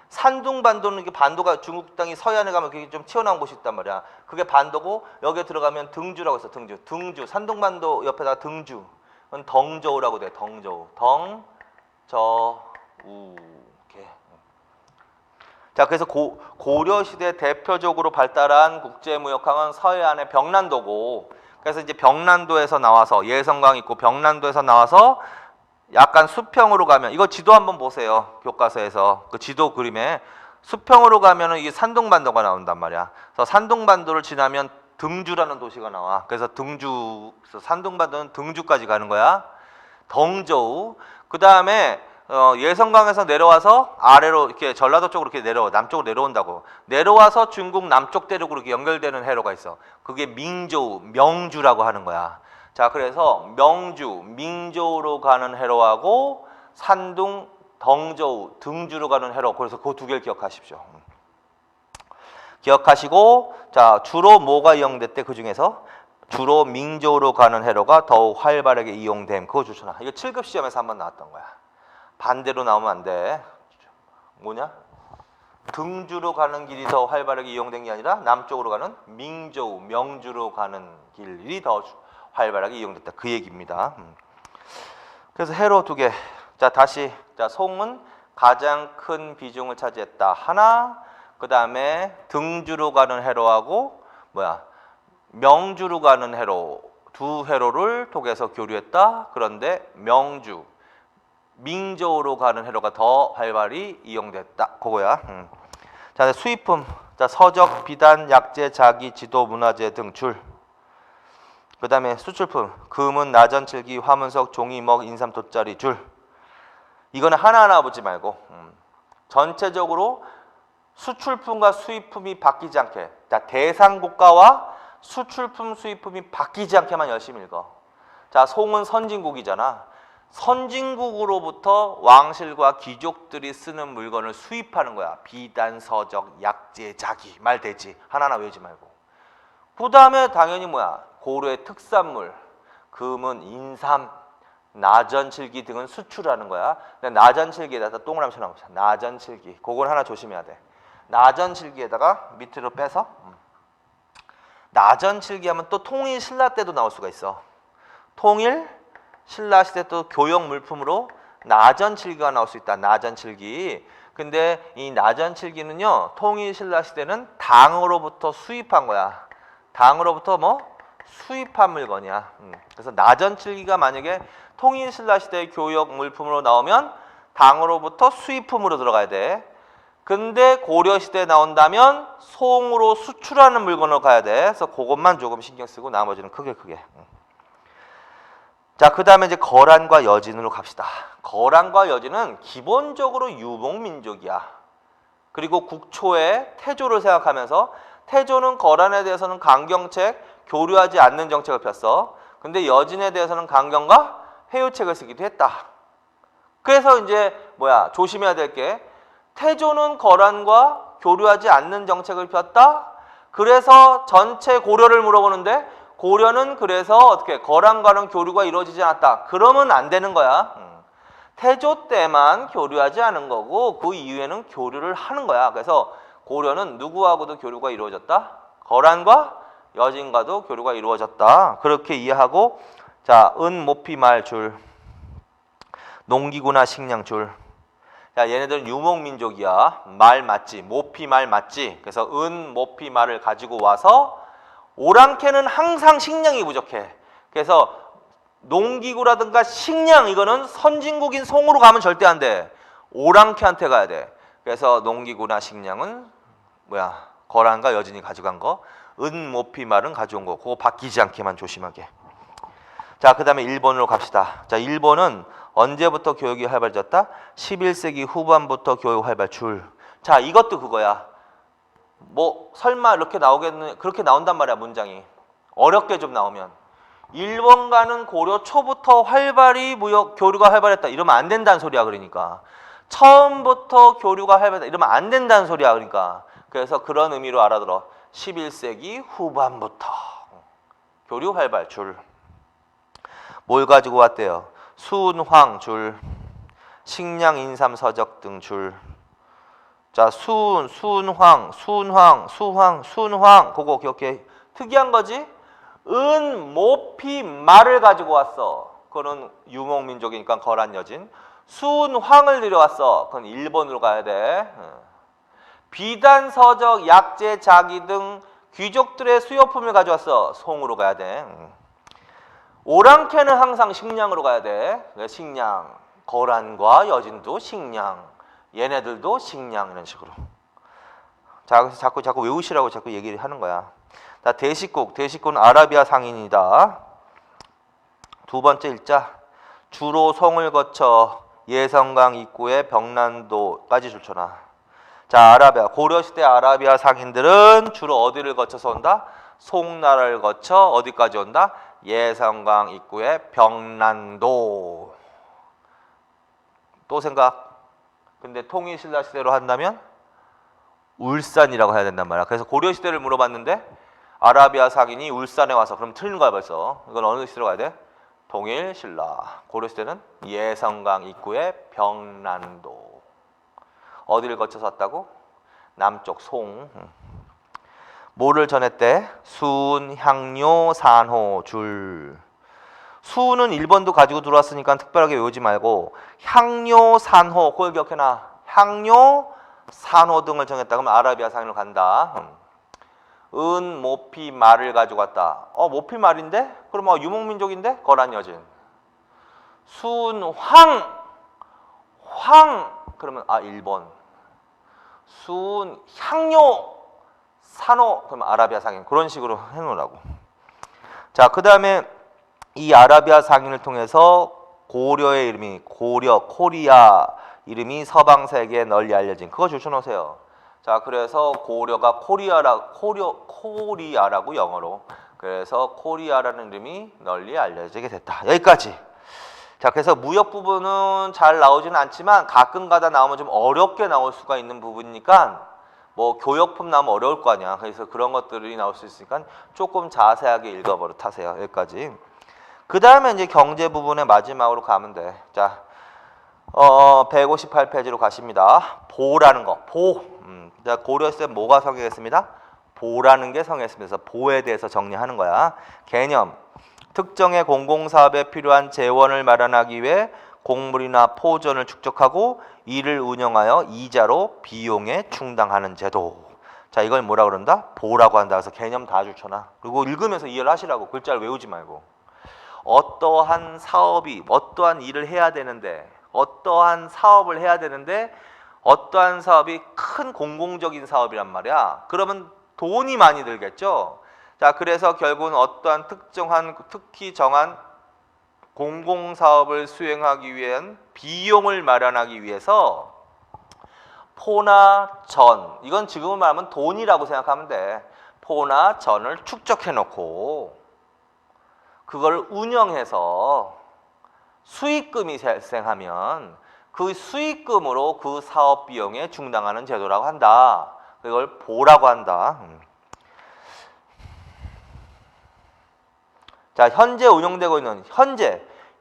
산둥반도는 이게 반도가 중국 땅이 서해안에 가면 그게 좀 튀어나온 곳이 있단 말이야. 그게 반도고 여기에 들어가면 등주라고 했어. 등주. 산둥반도 옆에다가 등주. 그건 덩저우라고 돼. 덩저우. 이렇게. 자, 그래서 고려 시대 대표적으로 발달한 국제무역항은 서해안의 벽난도고. 그래서 이제 벽난도에서 나와서 예성강 있고 벽난도에서 나와서 약간 수평으로 가면 이거 지도 한번 보세요. 교과서에서 그 지도 그림에 수평으로 가면은 이게 산둥반도가 나온단 말이야. 그래서 산둥반도를 지나면 등주라는 도시가 나와. 그래서 산둥반도는 등주까지 가는 거야. 덩저우. 그 다음에 예성강에서 내려와서 아래로 이렇게 전라도 쪽으로 이렇게 남쪽으로 내려온다고. 내려와서 중국 남쪽 대륙으로 이렇게 연결되는 해로가 있어. 그게 민저우, 명주라고 하는 거야. 자, 그래서 명주, 민저우로 가는 해로하고 산둥, 덩저우, 등주로 가는 해로. 그래서 그 두 개를 기억하십시오. 기억하시고, 자, 주로 뭐가 이용됐대? 그 중에서 주로 민저우로 가는 해로가 더욱 활발하게 이용됨. 그거 좋잖아. 이거 7급 시험에서 한번 나왔던 거야. 반대로 나오면 안 돼. 뭐냐? 등주로 가는 길이 더 활발하게 이용된 게 아니라 남쪽으로 가는 민저우, 명주로 가는 길이 더 활발하게 이용됐다. 그 얘기입니다. 그래서 해로 두 개. 자, 다시. 자, 송은 가장 큰 비중을 차지했다. 하나. 그 다음에 등주로 가는 해로하고 명주로 가는 해로. 두 해로를 통해서 교류했다. 그런데 명주, 민저우로 가는 해로가 더 활발히 이용됐다. 그거야. 자, 수입품. 자, 서적, 비단, 약재, 자기, 지도, 문화재 등 줄. 그 다음에 수출품. 금은, 나전, 칠기, 화문석, 종이, 먹, 인삼, 돗자리, 줄. 이거는 하나하나 보지 말고 전체적으로 수출품과 수입품이 바뀌지 않게. 자, 대상국가와 수출품, 수입품이 바뀌지 않게만 열심히 읽어. 자, 송은 선진국이잖아. 선진국으로부터 왕실과 귀족들이 쓰는 물건을 수입하는 거야. 비단, 서적, 약재, 자기. 말 되지. 하나하나 외우지 말고. 그 다음에 당연히 고려의 특산물. 금은, 인삼, 나전칠기 등은 수출하는 거야. 근데 나전칠기에다가 동그라미 쳐놓으면 나전칠기. 그걸 하나 조심해야 돼. 나전칠기에다가 밑으로 빼서 나전칠기 하면 또 통일 신라 때도 나올 수가 있어. 통일 신라 시대 또 교역 물품으로 나전칠기가 나올 수 있다. 나전칠기. 근데 이 나전칠기는요, 통일 신라 시대는 당으로부터 수입한 거야. 당으로부터 수입한 물건이야. 그래서 나전칠기가 만약에 통일 신라 시대의 교역 물품으로 나오면 당으로부터 수입품으로 들어가야 돼. 근데 고려 시대에 나온다면 송으로 수출하는 물건으로 가야 돼. 그래서 그것만 조금 신경 쓰고 나머지는 크게. 자, 그 다음에 이제 거란과 여진으로 갑시다. 거란과 여진은 기본적으로 유목민족이야. 그리고 국초의 태조를 생각하면서 태조는 거란에 대해서는 강경책, 교류하지 않는 정책을 폈어. 근데 여진에 대해서는 강경과 회유책을 쓰기도 했다. 그래서 이제 조심해야 될 게 태조는 거란과 교류하지 않는 정책을 폈다. 그래서 전체 고려를 물어보는데 고려는 그래서 어떻게 거란과는 교류가 이루어지지 않았다. 그러면 안 되는 거야. 태조 때만 교류하지 않은 거고 그 이후에는 교류를 하는 거야. 그래서 고려는 누구하고도 교류가 이루어졌다. 거란과 여진과도 교류가 이루어졌다. 그렇게 이해하고, 자, 은, 모피, 말, 줄. 농기구나 식량, 줄. 자, 얘네들은 유목민족이야. 말 맞지? 모피, 말 맞지? 그래서 은, 모피, 말을 가지고 와서 오랑캐는 항상 식량이 부족해. 그래서 농기구라든가 식량, 이거는 선진국인 송으로 가면 절대 안 돼. 오랑캐한테 가야 돼. 그래서 농기구나 식량은 거란과 여진이 가져간 거. 은, 모피, 말은 가져온 거. 그거 바뀌지 않게만 조심하게. 자, 그 다음에 일본으로 갑시다. 자, 일본은 언제부터 교육이 활발해졌다? 11세기 후반부터 교육 활발 줄. 자, 이것도 그거야. 설마 이렇게 나오겠는, 그렇게 나온단 말이야, 문장이. 어렵게 좀 나오면. 일본과는 고려 초부터 활발히 교류가 활발했다. 이러면 안 된다는 소리야, 그러니까. 처음부터 교류가 활발했다. 이러면 안 된다는 소리야, 그러니까. 그래서 그런 의미로 알아들어. 11세기 후반부터 교류 활발 줄. 뭘 가지고 왔대요? 순황 줄, 식량, 인삼, 서적 등 줄. 자, 순황, 그거 기억해. 특이한 거지? 은, 모피, 말을 가지고 왔어. 그거는 유목민족이니까 거란 여진. 순황을 들여왔어. 그건 일본으로 가야 돼. 비단, 서적, 약재, 자기 등 귀족들의 수요품을 가져왔어. 송으로 가야 돼. 오랑캐는 항상 식량으로 가야 돼. 식량. 거란과 여진도 식량. 얘네들도 식량. 이런 식으로. 자, 그래서 자꾸 외우시라고 자꾸 얘기를 하는 거야. 자, 대식국은 아라비아 상인이다. 두 번째 일자. 주로 송을 거쳐 예성강 입구에 병난도까지 줄쳐나. 자, 고려시대 아라비아 상인들은 주로 어디를 거쳐서 온다? 송나라를 거쳐 어디까지 온다? 예성강 입구에 병난도. 또 생각. 근데 통일신라 시대로 한다면 울산이라고 해야 된단 말이야. 그래서 고려시대를 물어봤는데 아라비아 상인이 울산에 와서, 그럼 틀린 거야 벌써. 이건 어느 시대로 가야 돼? 통일신라. 고려시대는 예성강 입구에 병난도. 어디를 거쳐서 왔다고? 남쪽 송. 뭐를 전했대? 순, 향료, 산호, 줄. 수는 1번도 가지고 들어왔으니까 특별하게 외우지 말고 향료, 산호 그걸 기억해놔. 향료, 산호 등을 정했다. 그러면 아라비아 상인으로 간다. 은, 모피, 말을 가지고 왔다. 모피 말인데? 그럼 유목민족인데? 거란 여진. 순, 황. 그러면 1번. 순, 향료, 산호. 그러면 아라비아 상인. 그런 식으로 해놓으라고. 자, 그 다음에 이 아라비아 상인을 통해서 고려의 이름이 코리아 이름이 서방 세계에 널리 알려진 그거 줄쳐놓으세요. 자, 그래서 고려가 코리아라고 영어로. 그래서 코리아라는 이름이 널리 알려지게 됐다. 여기까지. 자, 그래서 무역 부분은 잘 나오지는 않지만 가끔가다 나오면 좀 어렵게 나올 수가 있는 부분이니까 뭐 교역품 나오면 어려울 거 아니야. 그래서 그런 것들이 나올 수 있으니까 조금 자세하게 읽어버릇하세요. 여기까지. 그 다음에 이제 경제 부분의 마지막으로 가면 돼. 자, 158페이지로 가십니다. 보라는 거. 자, 고려시대 뭐가 성행했습니다? 보라는 게 성행했습니다. 그래서 보에 대해서 정리하는 거야. 개념. 특정의 공공사업에 필요한 재원을 마련하기 위해 곡물이나 포전을 축적하고 이를 운영하여 이자로 비용에 충당하는 제도. 자, 이걸 뭐라 그런다? 보라고 한다. 그래서 개념 다 줄쳐놔. 그리고 읽으면서 이해를 하시라고. 글자를 외우지 말고. 어떠한 사업이 어떠한 일을 해야 되는데 어떠한 사업을 해야 되는데 어떠한 사업이 큰 공공적인 사업이란 말이야. 그러면 돈이 많이 들겠죠. 자, 그래서 결국은 어떠한 특히 정한 공공사업을 수행하기 위한 비용을 마련하기 위해서 포나 전, 이건 지금은 말하면 돈이라고 생각하면 돼. 포나 전을 축적해 놓고 그걸 운영해서 수익금이 발생하면 그 수익금으로 그 사업 비용에 충당하는 제도라고 한다. 그걸 보라고 한다. 자, 현재 운영되고 있는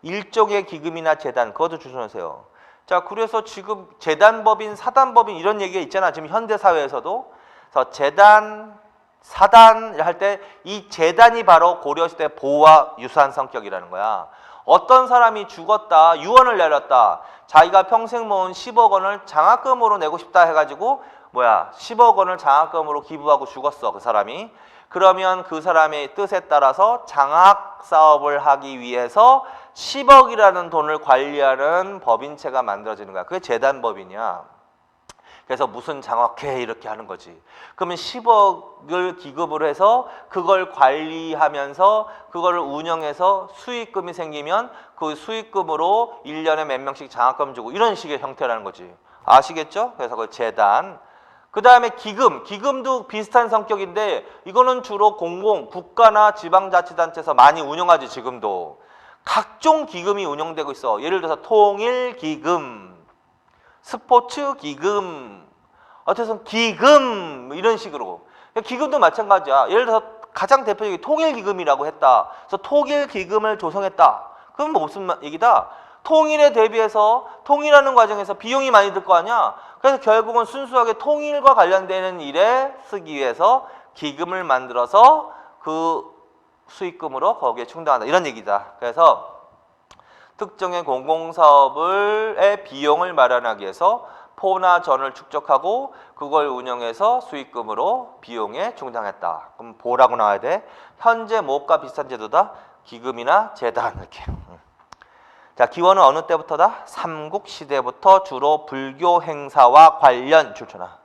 일종의 기금이나 재단 그것도 주셔놓으세요. 자, 그래서 지금 재단법인, 사단법인 이런 얘기가 있잖아. 지금 현대 사회에서도. 그래서 재단, 사단 할 때 이 재단이 바로 고려시대 보호와 유사한 성격이라는 거야. 어떤 사람이 죽었다, 유언을 내렸다. 자기가 평생 모은 10억 원을 장학금으로 내고 싶다 해가지고 10억 원을 장학금으로 기부하고 죽었어, 그 사람이. 그러면 그 사람의 뜻에 따라서 장학 사업을 하기 위해서 10억이라는 돈을 관리하는 법인체가 만들어지는 거야. 그게 재단법인이야. 그래서 무슨 장학회 이렇게 하는 거지. 그러면 10억을 기급을 해서 그걸 관리하면서 그거를 운영해서 수익금이 생기면 그 수익금으로 1년에 몇 명씩 장학금 주고 이런 식의 형태라는 거지. 아시겠죠? 그래서 그 재단. 그 다음에 기금도 비슷한 성격인데 이거는 주로 국가나 지방자치단체에서 많이 운영하지. 지금도 각종 기금이 운영되고 있어. 예를 들어서 통일기금, 스포츠기금, 어쨌든 기금 이런 식으로. 기금도 마찬가지야. 예를 들어서 가장 대표적인 통일기금이라고 했다. 그래서 통일기금을 조성했다. 그럼 뭐 무슨 얘기다? 통일에 대비해서 통일하는 과정에서 비용이 많이 들 거 아니야. 그래서 결국은 순수하게 통일과 관련되는 일에 쓰기 위해서 기금을 만들어서 그 수익금으로 거기에 충당한다. 이런 얘기다. 그래서 특정의 공공사업의 비용을 마련하기 위해서 포나 전을 축적하고 그걸 운영해서 수익금으로 비용에 충당했다. 그럼 보라고 나와야 돼. 현재 뭐가 비슷한 제도다? 기금이나 재단 이렇게. 자, 기원은 어느 때부터다? 삼국시대부터 주로 불교 행사와 관련 출처나.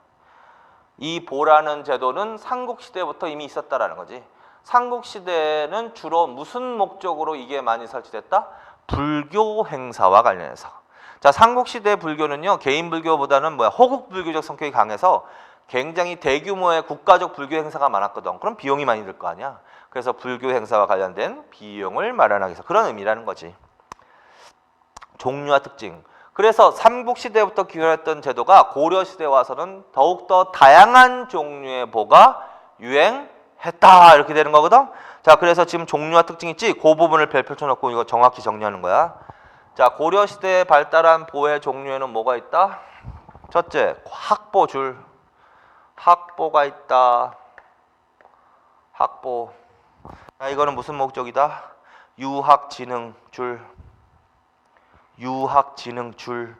이 보라는 제도는 삼국시대부터 이미 있었다라는 거지. 삼국시대는 주로 무슨 목적으로 이게 많이 설치됐다? 불교 행사와 관련해서. 자, 삼국시대 불교는요, 개인 불교보다는 호국 불교적 성격이 강해서 굉장히 대규모의 국가적 불교 행사가 많았거든. 그럼 비용이 많이 들 거 아니야. 그래서 불교 행사와 관련된 비용을 마련하기 위해서 그런 의미라는 거지. 종류와 특징. 그래서 삼국시대부터 기원했던 제도가 고려시대에 와서는 더욱더 다양한 종류의 보가 유행했다. 이렇게 되는 거거든. 자, 그래서 지금 종류와 특징 있지? 그 부분을 펼쳐놓고 이거 정확히 정리하는 거야. 자, 고려시대에 발달한 보의 종류에는 뭐가 있다? 첫째, 학보줄. 학보가 있다. 학보. 자, 이거는 무슨 목적이다? 유학진흥줄. 유학진흥줄.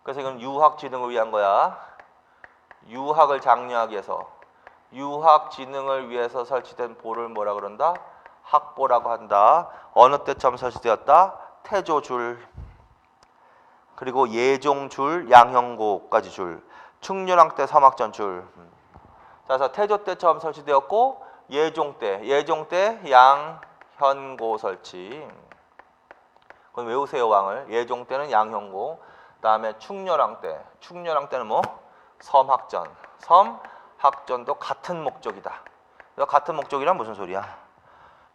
그래서 이건 유학진흥을 위한 거야. 유학을 장려하기 위해서, 유학진흥을 위해서 설치된 보를 뭐라 그런다? 학보라고 한다. 어느 때처럼 설치되었다? 태조줄. 그리고 예종줄, 양형고까지 줄. 충렬왕 때 서막전 줄. 그래서 태조 때 처음 설치되었고 예종 때 양현고 설치. 그건 외우세요 왕을. 예종 때는 양현고. 그다음에 충렬왕 때는 뭐? 섬학전. 섬학전도 같은 목적이다. 같은 목적이란 무슨 소리야?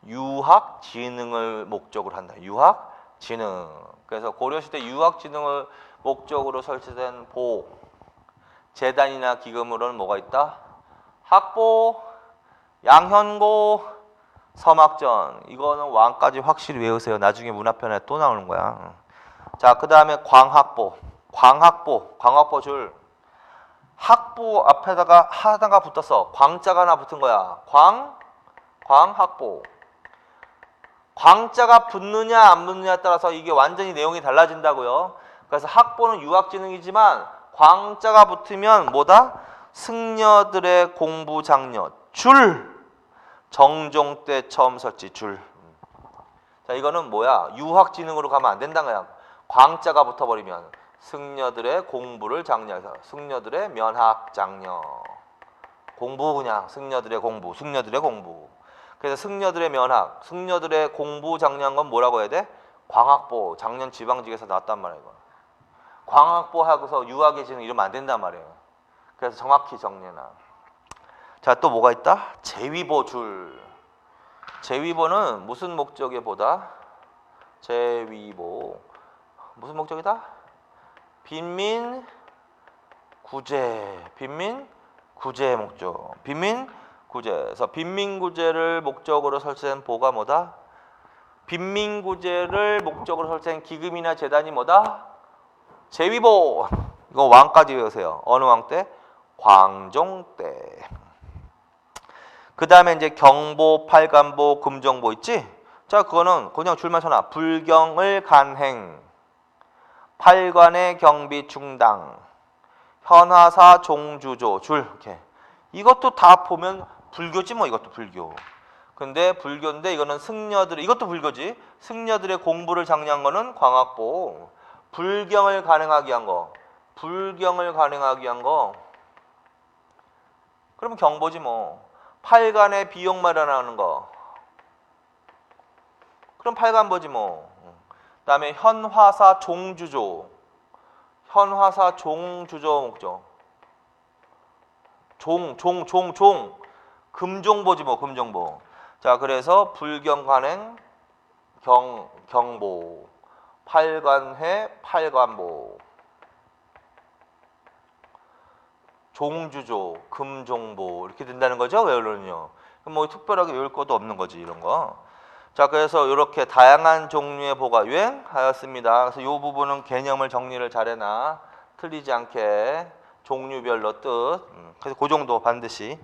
유학진흥을 목적으로 한다. 유학진흥. 그래서 고려시대 유학진흥을 목적으로 설치된 보, 재단이나 기금으로는 뭐가 있다? 학보, 양현고, 섬학전. 이거는 왕까지 확실히 외우세요. 나중에 문화편에 또 나오는 거야. 자, 그 다음에 광학보. 광학보 줄. 학보 앞에다가 하나가 붙었어. 광자가 하나 붙은 거야. 광학보. 광자가 붙느냐 안 붙느냐에 따라서 이게 완전히 내용이 달라진다고요. 그래서 학보는 유학진흥이지만 광자가 붙으면 뭐다? 승려들의 공부 장려 줄. 정종 때 처음 설치 줄. 자, 이거는 뭐야? 유학진흥으로 가면 안 된다는 거야. 광자가 붙어버리면 승려들의 공부를 장려해서 승려들의 면학 장려. 공부 그냥 승려들의 공부. 그래서 승려들의 면학, 승려들의 공부 장려한 건 뭐라고 해야 돼? 광학보. 작년 지방직에서 나왔단 말이에요. 이거. 광학보 하고서 유학의 진흥 이러면 안 된단 말이에요. 그래서 정확히 정리해놔. 자, 또 뭐가 있다? 제위보 줄. 제위보는 무슨 목적에 보다? 제위보. 무슨 목적이다? 빈민 구제 목적. 빈민구제에서 빈민구제를 목적으로 설치된 보가 뭐다? 빈민구제를 목적으로 설치된 기금이나 재단이 뭐다? 제위보. 이거 왕까지 외우세요. 어느 왕 때? 광종 때. 그 다음에 이제 경보, 팔관보, 금정보 있지? 자, 그거는 그냥 줄만 쳐놔. 불경을 간행, 팔관의 경비 충당, 현화사 종주조 줄. 이렇게. 이것도 다 보면 불교지 뭐. 이것도 불교. 근데 불교인데 이거는 승려들, 이것도 불교지. 승려들의 공부를 장려한 거는 광학보. 불경을 가능하게 한 거. 그러면 경보지 뭐. 팔관의 비용 마련하는 거. 그럼 팔관보지 뭐. 그다음에 현화사 종주조. 목적. 금종보지 뭐. 금종보. 자, 그래서 불경 관행 경보, 팔관회 팔관보, 종주조 금종보 이렇게 된다는 거죠. 외우려면요. 뭐 특별하게 외울 것도 없는 거지 이런 거. 자, 그래서 이렇게 다양한 종류의 보가 유행하였습니다. 그래서 이 부분은 개념을 정리를 잘해놔. 틀리지 않게 종류별로 뜻. 그래서 그 정도 반드시.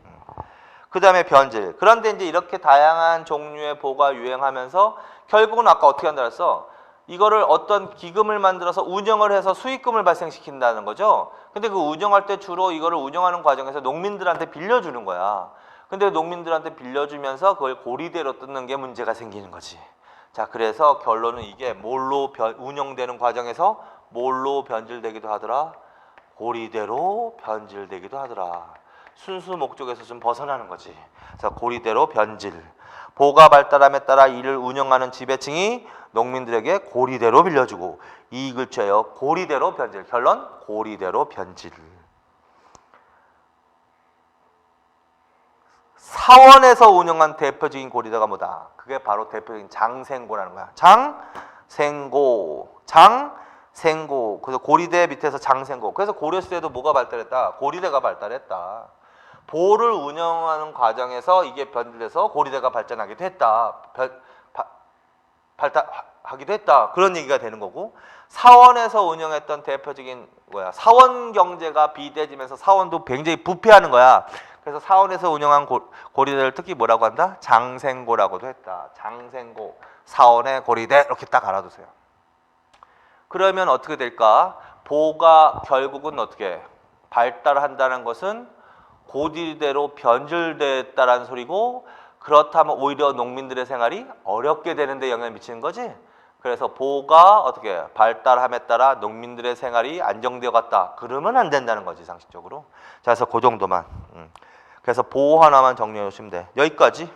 그 다음에 변질. 그런데 이제 이렇게 다양한 종류의 보가 유행하면서 결국은 아까 어떻게 한다 그랬어? 이거를 어떤 기금을 만들어서 운영을 해서 수익금을 발생시킨다는 거죠. 근데 그 운영할 때 주로 이거를 운영하는 과정에서 농민들한테 빌려주는 거야. 근데 농민들한테 빌려주면서 그걸 고리대로 뜯는 게 문제가 생기는 거지. 자, 그래서 결론은 이게 뭘로 운영되는 과정에서 뭘로 변질되기도 하더라? 고리대로 변질되기도 하더라. 순수 목적에서 좀 벗어나는 거지. 그래서 고리대로 변질. 보가 발달함에 따라 이를 운영하는 지배층이 농민들에게 고리대로 빌려주고 이익을 취하여 고리대로 변질. 결론 고리대로 변질. 사원에서 운영한 대표적인 고리대가 뭐다? 그게 바로 대표적인 장생고라는 거야. 장생고. 그래서 고리대 밑에서 장생고. 그래서 고려시대도 뭐가 발달했다? 고리대가 발달했다. 보를 운영하는 과정에서 이게 변질돼서 고리대가 발전하기도 했다. 발달하기도 했다. 그런 얘기가 되는 거고, 사원에서 운영했던 대표적인 사원 경제가 비대해지면서 사원도 굉장히 부패하는 거야. 그래서 사원에서 운영한 고리대를 특히 뭐라고 한다? 장생고라고도 했다. 장생고, 사원의 고리대 이렇게 딱 알아두세요. 그러면 어떻게 될까? 보가 결국은 어떻게 발달한다는 것은 고리대로 변질됐다라는 소리고, 그렇다면 오히려 농민들의 생활이 어렵게 되는데 영향을 미치는 거지. 그래서 보가 어떻게 발달함에 따라 농민들의 생활이 안정되어 갔다. 그러면 안 된다는 거지 상식적으로. 자, 그래서 그 정도만. 그래서 보호 하나만 정리해 주시면 돼. 여기까지.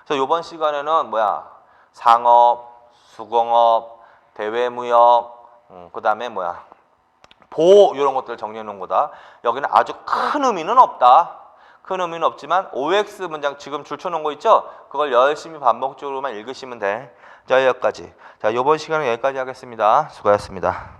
그래서 이번 시간에는 뭐야? 상업, 수공업, 대외무역, 그다음에 뭐야? 보호 이런 것들을 정리해 놓은 거다. 여기는 아주 큰 의미는 없다. 큰 의미는 없지만 OX 문장 지금 줄쳐놓은 거 있죠? 그걸 열심히 반복적으로만 읽으시면 돼. 자, 여기까지. 자, 이번 시간은 여기까지 하겠습니다. 수고하셨습니다.